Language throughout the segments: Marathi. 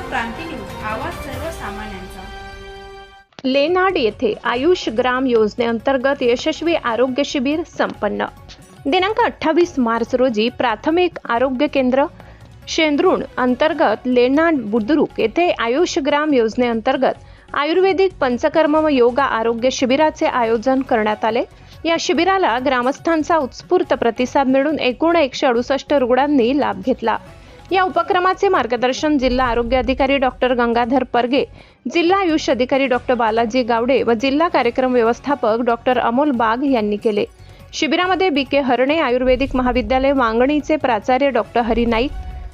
क्रांती न्यूज, आवाज सर्वसामान्यांचा। लेनाड येथे आयुष ग्राम योजनेअंतर्गत यशस्वी आरोग्य शिबिर संपन्न। दिनांक 28 मार्च रोजी प्राथमिक आरोग्य केंद्र शेंद्रुण अंतर्गत लेनाड बुद्रुक येथे आयुष ग्राम योजनेअंतर्गत आयुर्वेदिक पंचकर्म व योगा आरोग्य शिबिराचे आयोजन करण्यात आले। या शिबिराला ग्रामस्थांचा उत्स्फूर्त प्रतिसाद मिळून एकूण 168 रुग्णांनी लाभ घेतला। या उपक्रमाचे मार्गदर्शन जिल्हा आरोग्य अधिकारी डॉक्टर गंगाधर परगे, जिल्हा आयुष अधिकारी डॉक्टर बालाजी गावडे व जिल्हा कार्यक्रम व्यवस्थापक डॉक्टर अमोल बाग यांनी केले। शिबिरामध्ये BK हरणे आयुर्वेदिक महाविद्यालय वांगणीचे प्राचार्य डॉक्टर हरी नाईक,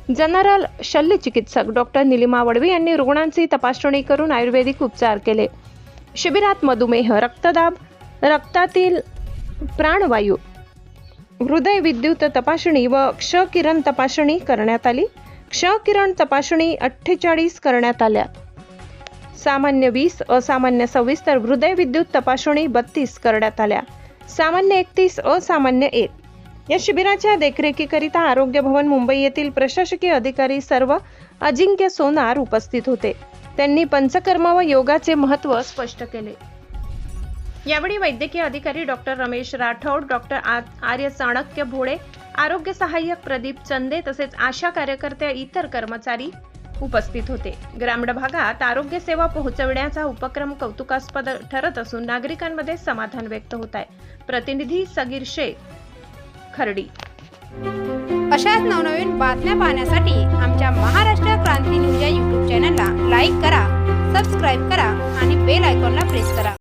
जनरल शल्यचिकित्सक डॉक्टर निलिमा वडवी यांनी रुग्णांची तपासणी करून आयुर्वेदिक उपचार केले। शिबिरात मधुमेह, रक्तदाब, रक्तातील प्राणवायू, हृदय विद्युत तपासणी व क्ष किरण तपासणी करण्यात आली। क्ष किरण तपासणी 48 करण्यात आल्या, सामान्य 20, असामान्य 26 तर हृदय विद्युत तपासणी 32 करण्यात आल्या, सामान्य 31, असामान्य 1। या शिबिराच्या देखरेखीकरिता आरोग्य भवन मुंबई येथील प्रशासकीय अधिकारी सर्व अजिंक्य सोनार उपस्थित होते। त्यांनी पंचकर्म व योगाचे महत्त्व स्पष्ट केले। यावेळी वैद्यकीय अधिकारी डॉक्टर रमेश राठोड, डॉक्टर आर्य चाणक्य भोळे, आरोग्य सहाय्यक प्रदीप चंदे तसेच आशा कार्यकर्त्या इतर कर्मचारी उपस्थित होते। ग्रामीण भागात आरोग्य सेवा पोहोचविण्याचा उपक्रम कौतुकास्पद ठरत असून नागरिकांमध्ये समाधान व्यक्त होत आहे। प्रतिनिधी सगीर शेख, खर्डी। अशाच नवनवीन बातम्या पाहण्यासाठी आमच्या महाराष्ट्र क्रांती न्यूज या YouTube चॅनलला लाईक करा, सबस्क्राईब करा आणि बेल आयकॉनला प्रेस करा।